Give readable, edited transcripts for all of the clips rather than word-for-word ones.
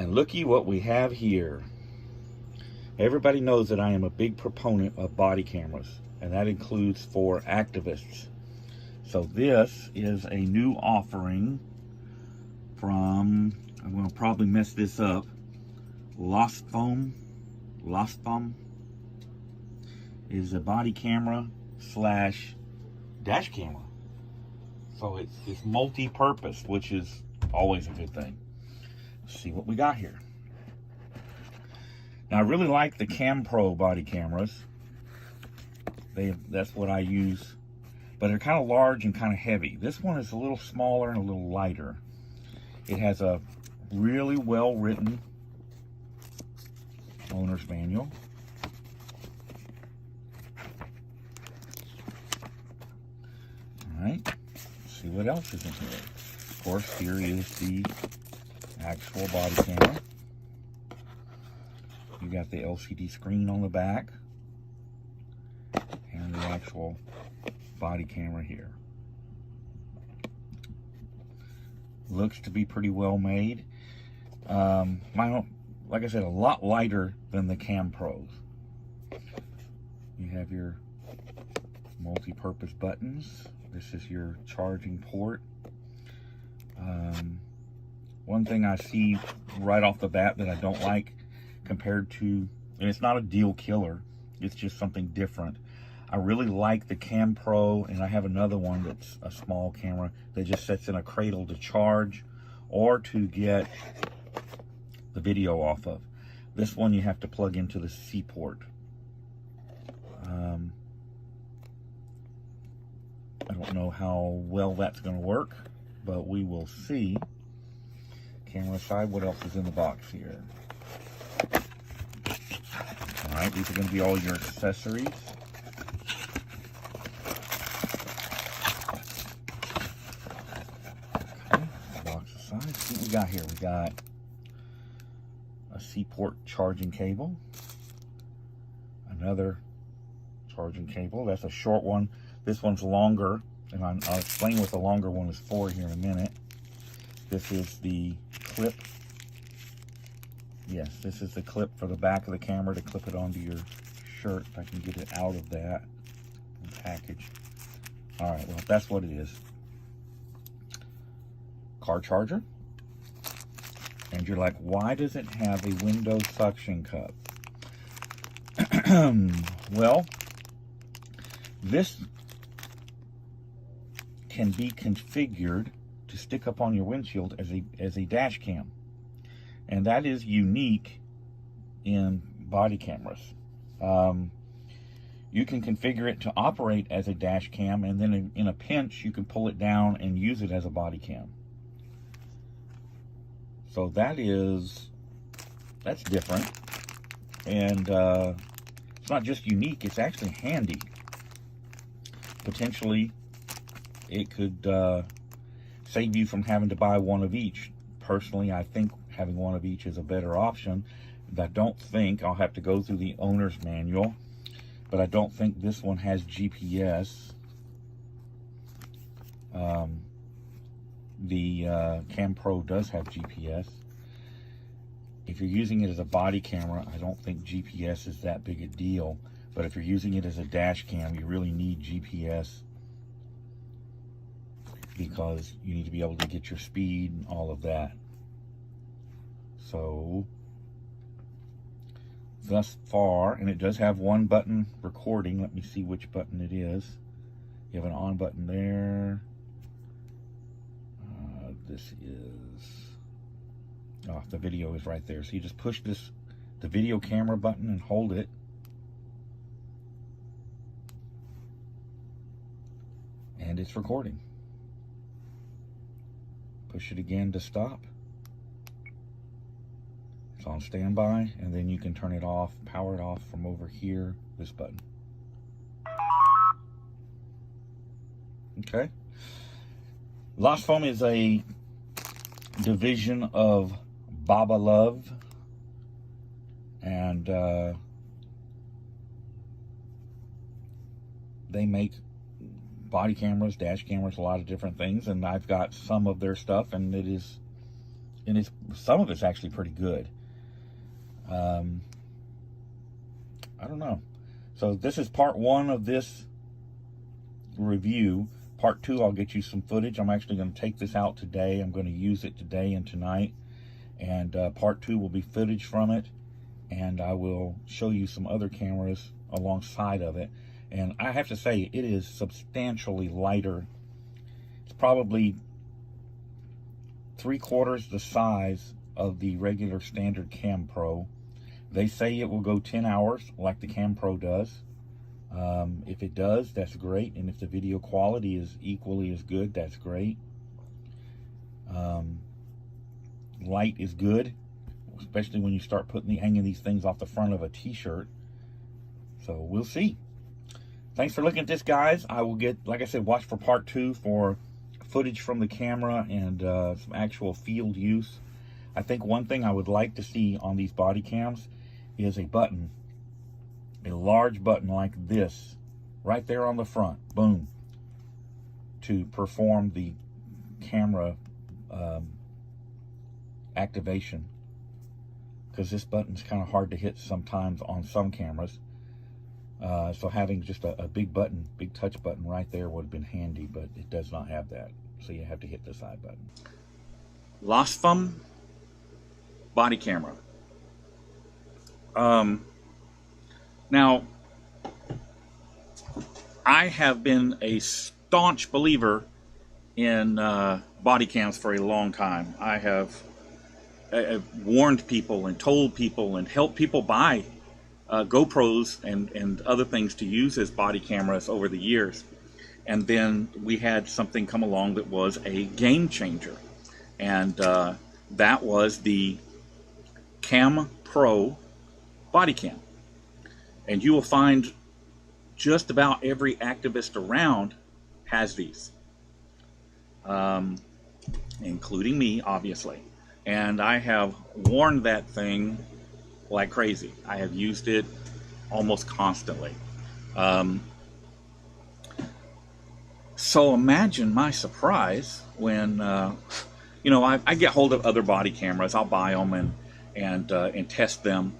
And looky what we have here. Everybody knows that I am a big proponent of body cameras, and that includes for activists. So this is a new offering from, I'm going to probably mess this up, LosFom is a body camera slash dash camera. So it's multi-purpose, which is always a good thing. Let's see what we got here. Now I really like the CammPro body cameras. That's what I use, but they're kind of large and kind of heavy. This one is a little smaller and a little lighter. It has a really well written owner's manual. All right, let's see what else is in here. Of course, here is the actual body camera. You got the LCD screen on the back and the actual body camera here. Looks to be pretty well made. Like I said, a lot lighter than the CammPros. You have your multi-purpose buttons. This is your charging port. One thing I see right off the bat that I don't like compared to, and it's not a deal killer, it's just something different. I really like the CammPro, and I have another one that's a small camera that just sits in a cradle to charge or to get the video off of. This one you have to plug into the C port. I don't know how well that's going to work, but we will see. Camera side, what else is in the box here? All right, these are going to be all your accessories. Okay, box aside. See what we got here. We got a C-port charging cable. Another charging cable. That's a short one. This one's longer, and I'll explain what the longer one is for here in a minute. This is the clip. Yes, this is the clip for the back of the camera to clip it onto your shirt. If I can get it out of that package. All right, well, that's what it is. Car charger. And you're like, why does it have a window suction cup? Well, this can be configured to stick up on your windshield as a dash cam. And that is unique in body cameras. You can configure it to operate as a dash cam, and then in a pinch, you can pull it down and use it as a body cam. So that's different. And it's not just unique, it's actually handy. Potentially, it could save you from having to buy one of each. Personally, I think having one of each is a better option. I don't think, I'll have to go through the owner's manual, but I don't think this one has GPS. The CammPro does have GPS. If you're using it as a body camera, I don't think GPS is that big a deal. But if you're using it as a dash cam, you really need GPS, because you need to be able to get your speed and all of that. So, thus far, and it does have one button recording. Let me see which button it is. You have an on button there. This is, oh, the video is right there. So you just push the video camera button and hold it. And it's recording. Push it again to stop. It's on standby, and then you can turn it off, power it off from over here, this button. Okay. LosFom is a division of Boboluv, and they make body cameras, dash cameras, a lot of different things, and I've got some of their stuff, and it is and some of it's actually pretty good. I don't know. So this is part 1 of this review. Part 2, I'll get you some footage. I'm actually going to take this out today. I'm going to use it today and tonight. And part 2 will be footage from it. And I will show you some other cameras alongside of it. And I have to say, it is substantially lighter. It's probably 3/4 the size of the regular standard CammPro. They say it will go 10 hours like the CammPro does. If it does, that's great. And if the video quality is equally as good, that's great. Light is good, especially when you start hanging these things off the front of a t-shirt. So we'll see. Thanks for looking at this, guys. I will get, like I said, watch for part 2 for footage from the camera and some actual field use. I think one thing I would like to see on these body cams is a button, a large button like this, right there on the front, boom, to perform the camera activation, because this button's kind of hard to hit sometimes on some cameras. So having just a big button, big touch button right there would have been handy, but it does not have that. So you have to hit the side button. LosFom body camera. Now, I have been a staunch believer in body cams for a long time. I have warned people and told people and helped people buy GoPros and other things to use as body cameras over the years. And then we had something come along that was a game changer. And that was the CammPro body cam. And you will find just about every activist around has these, including me, obviously. And I have worn that thing like crazy. I have used it almost constantly. So imagine my surprise when, you know, I get hold of other body cameras. I'll buy them and test them,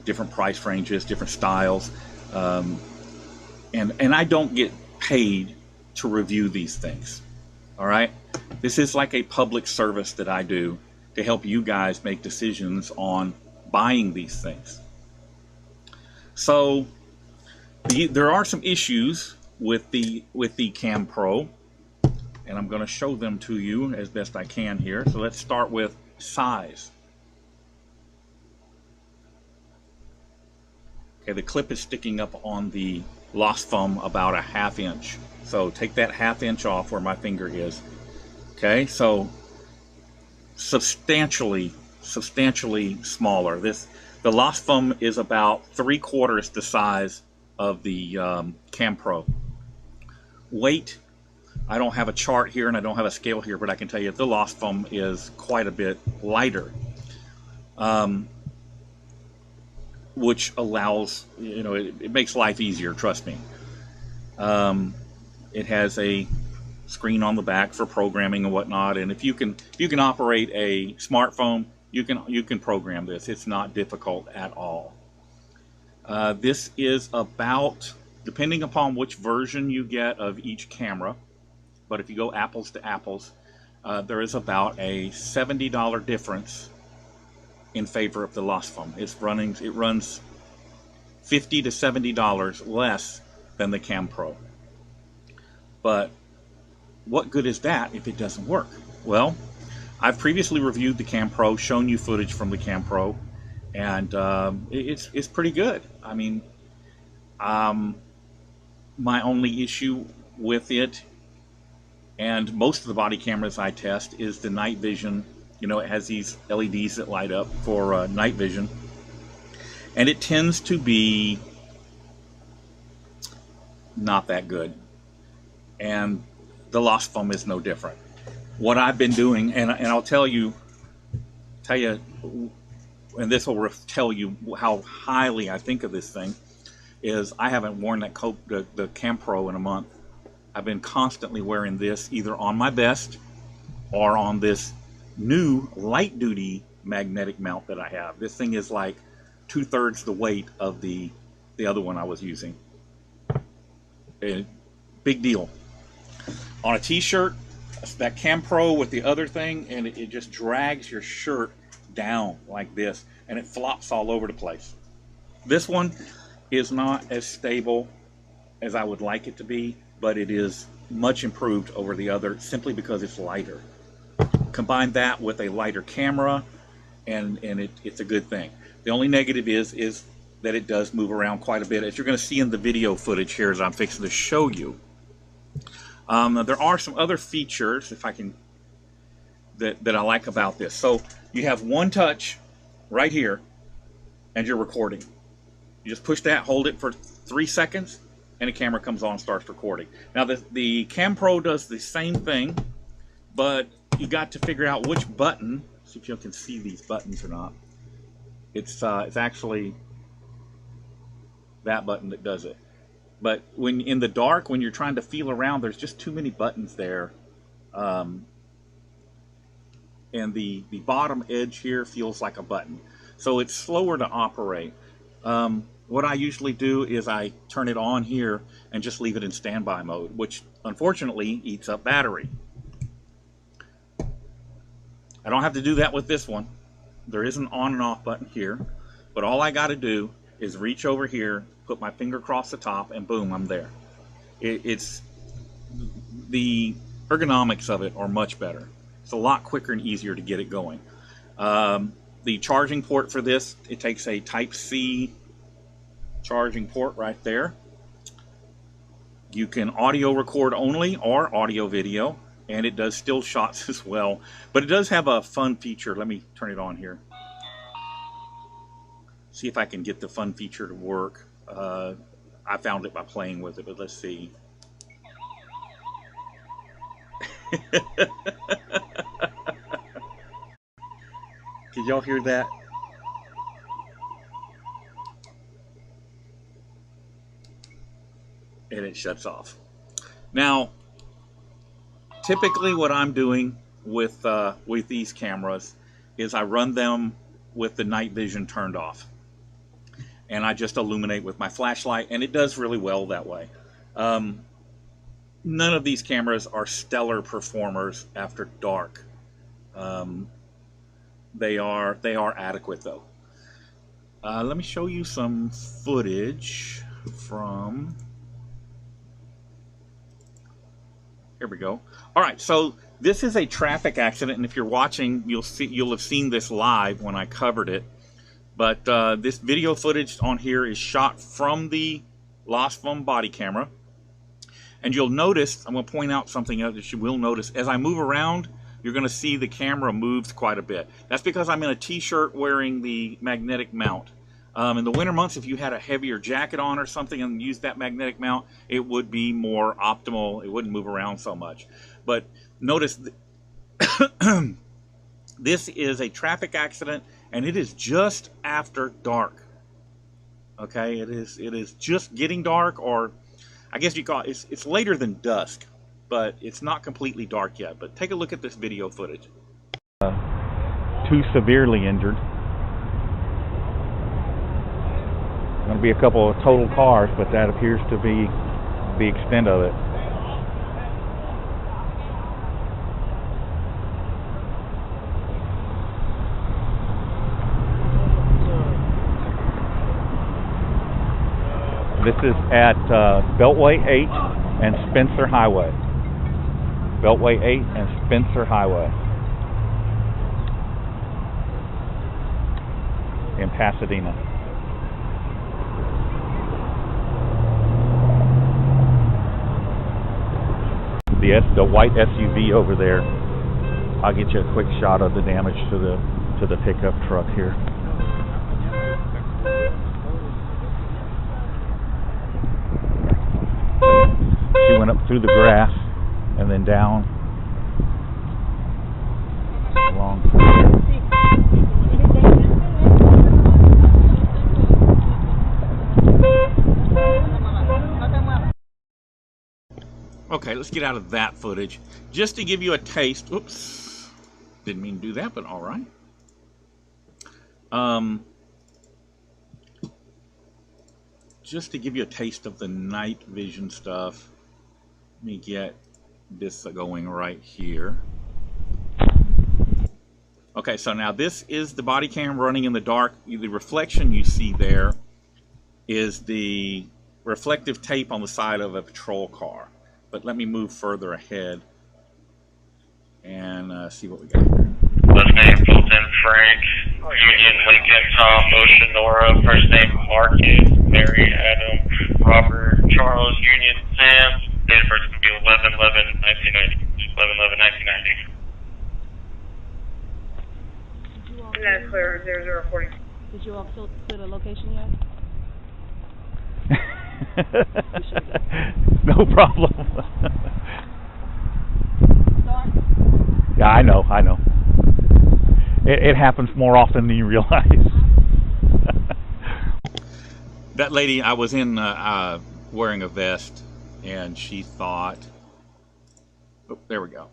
different price ranges, different styles. And I don't get paid to review these things. All right. This is like a public service that I do to help you guys make decisions on buying these things. So there are some issues with the CammPro, and I'm going to show them to you as best I can here. So let's start with size. Okay, the clip is sticking up on the LosFom about a 1/2 inch. So take that 1/2 inch off where my finger is. Okay, so substantially smaller. The LosFom is about 3/4 the size of the CammPro. Weight, I don't have a chart here and I don't have a scale here, but I can tell you the LosFom is quite a bit lighter, which allows, you know, it makes life easier, trust me. It has a screen on the back for programming and whatnot, and if you can operate a smartphone, you can program this. It's not difficult at all. This is about, depending upon which version you get of each camera, but if you go apples to apples, there is about a $70 difference in favor of the LosFom. It runs $50 to $70 less than the CammPro. But what good is that if it doesn't work? Well, I've previously reviewed the CammPro, shown you footage from the CammPro, and it's pretty good. I mean, my only issue with it, and most of the body cameras I test, is the night vision. You know, it has these LEDs that light up for night vision, and it tends to be not that good. And the LosFom is no different. What I've been doing, and I'll tell you, and this will tell you how highly I think of this thing, is I haven't worn the CammPro in a month. I've been constantly wearing this either on my vest or on this new light duty magnetic mount that I have. This thing is like 2/3 the weight of the other one I was using. And big deal. On a t-shirt, that CammPro with the other thing, and it just drags your shirt down like this, and it flops all over the place. This one is not as stable as I would like it to be, but it is much improved over the other simply because it's lighter. Combine that with a lighter camera, and it's a good thing. The only negative is that it does move around quite a bit, as you're going to see in the video footage here as I'm fixing to show you. There are some other features, if I can, that I like about this. So you have one touch right here, and you're recording. You just push that, hold it for 3 seconds, and the camera comes on and starts recording. Now the CammPro does the same thing, but you got to figure out which button. See if you can see these buttons or not. It's actually that button that does it. But when in the dark, when you're trying to feel around, there's just too many buttons there. And the bottom edge here feels like a button. So it's slower to operate. What I usually do is I turn it on here and just leave it in standby mode, which unfortunately eats up battery. I don't have to do that with this one. There is an on and off button here, but all I got to do is reach over here, put my finger across the top, and boom, I'm there. It's the ergonomics of it are much better. It's a lot quicker and easier to get it going. The charging port for this, it takes a Type-C charging port right there. You can audio record only or audio video, and it does still shots as well. But it does have a fun feature. Let me turn it on here. See if I can get the fun feature to work. I found it by playing with it, but let's see. Did y'all hear that? And it shuts off. Now, typically what I'm doing with these cameras is I run them with the night vision turned off. And I just illuminate with my flashlight, and it does really well that way. None of these cameras are stellar performers after dark. They are adequate though. Let me show you some footage from. Here we go. All right, so this is a traffic accident, and if you're watching, you'll have seen this live when I covered it. But this video footage on here is shot from the LosFom body camera. And you'll notice, I'm going to point out something else that you will notice. As I move around, you're going to see the camera moves quite a bit. That's because I'm in a t-shirt wearing the magnetic mount. In the winter months, if you had a heavier jacket on or something and used that magnetic mount, it would be more optimal. It wouldn't move around so much. But notice, this is a traffic accident, and it is just after dark. Okay, it is just getting dark, or I guess you call it, it's later than dusk, but it's not completely dark yet. But take a look at this video footage. Too severely injured. Going to be a couple of total cars, but that appears to be the extent of it. This is at Beltway 8 and Spencer Highway. Beltway 8 and Spencer Highway in Pasadena. The white SUV over there. I'll get you a quick shot of the damage to the pickup truck here. She went up through the grass and then down along. Okay, let's get out of that footage just to give you a taste. Oops. Didn't mean to do that, but all right. Just to give you a taste of the night vision stuff, let me get this going right here. Okay, so now this is the body cam running in the dark. The reflection you see there is the reflective tape on the side of a patrol car. But let me move further ahead and see what we got here. Last name Fulton Frank, Union Lincoln Tom Ocean Nora, first name Marcus, Mary Adam, Robert Charles, Union Sam, date of birth is going to be 11/11/1990. 11/11/1990. And that's clear, 0040. Did you all clear the location yet? No problem. Start? Yeah, I know. It happens more often than you realize. That lady, I was in wearing a vest, and she thought, oh, there we go.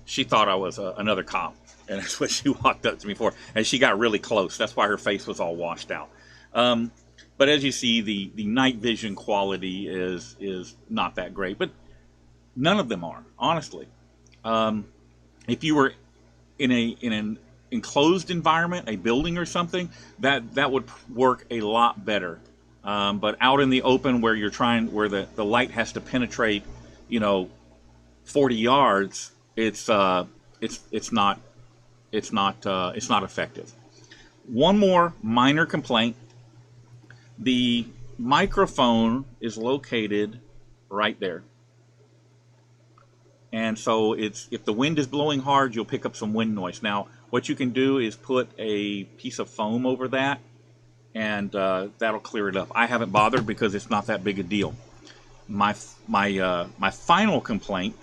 She thought I was another cop, and that's what she walked up to me for. And she got really close. That's why her face was all washed out. But as you see, the night vision quality is not that great, but none of them are, honestly. If you were in an enclosed environment, a building or something, that would work a lot better. But out in the open where you're where the light has to penetrate, 40 yards, it's not effective. One more minor complaint. The microphone is located right there. And so if the wind is blowing hard, you'll pick up some wind noise. Now, what you can do is put a piece of foam over that, and that'll clear it up. I haven't bothered because it's not that big a deal. My final complaint,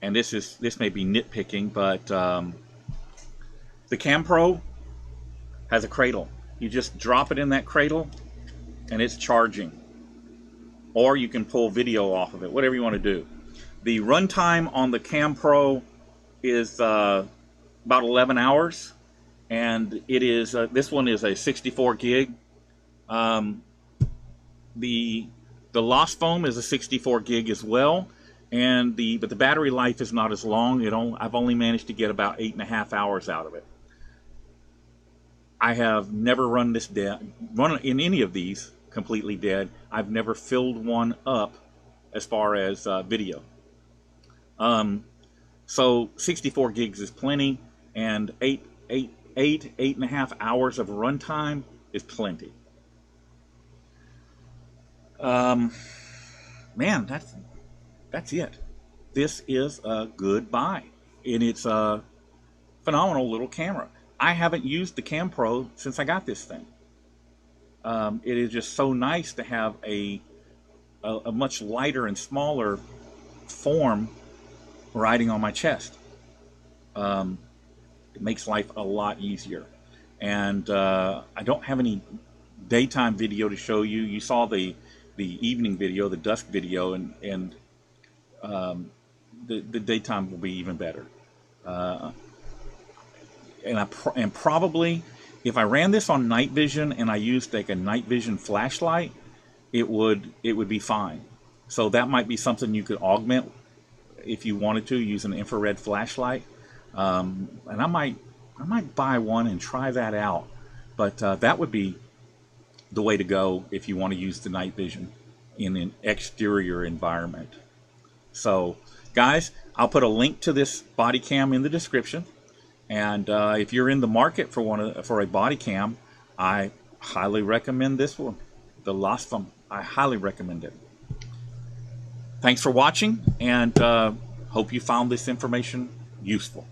and this may be nitpicking, but the CammPro has a cradle. You just drop it in that cradle, and it's charging. Or you can pull video off of it, whatever you want to do. The runtime on the CammPro is about 11 hours, and it is this one is a 64 gig. The LosFom is a 64 gig as well, but the battery life is not as long. I've only managed to get about 8.5 hours out of it. I have never run in any of these completely dead. I've never filled one up as far as video. So 64 gigs is plenty, and 8.5 hours of runtime is plenty. Man, that's it. This is a good buy, and it's a phenomenal little camera. I haven't used the CammPro since I got this thing. It is just so nice to have a much lighter and smaller form riding on my chest. It makes life a lot easier. And I don't have any daytime video to show you. You saw the evening video, the dusk video, and the daytime will be even better. And probably, if I ran this on night vision and I used like a night vision flashlight, it would be fine. So that might be something you could augment if you wanted to, use an infrared flashlight. And I might buy one and try that out. But that would be the way to go if you want to use the night vision in an exterior environment. So, guys, I'll put a link to this body cam in the description. And if you're in the market for a body cam, I highly recommend this one, the LosFom. I highly recommend it. Thanks for watching, and hope you found this information useful.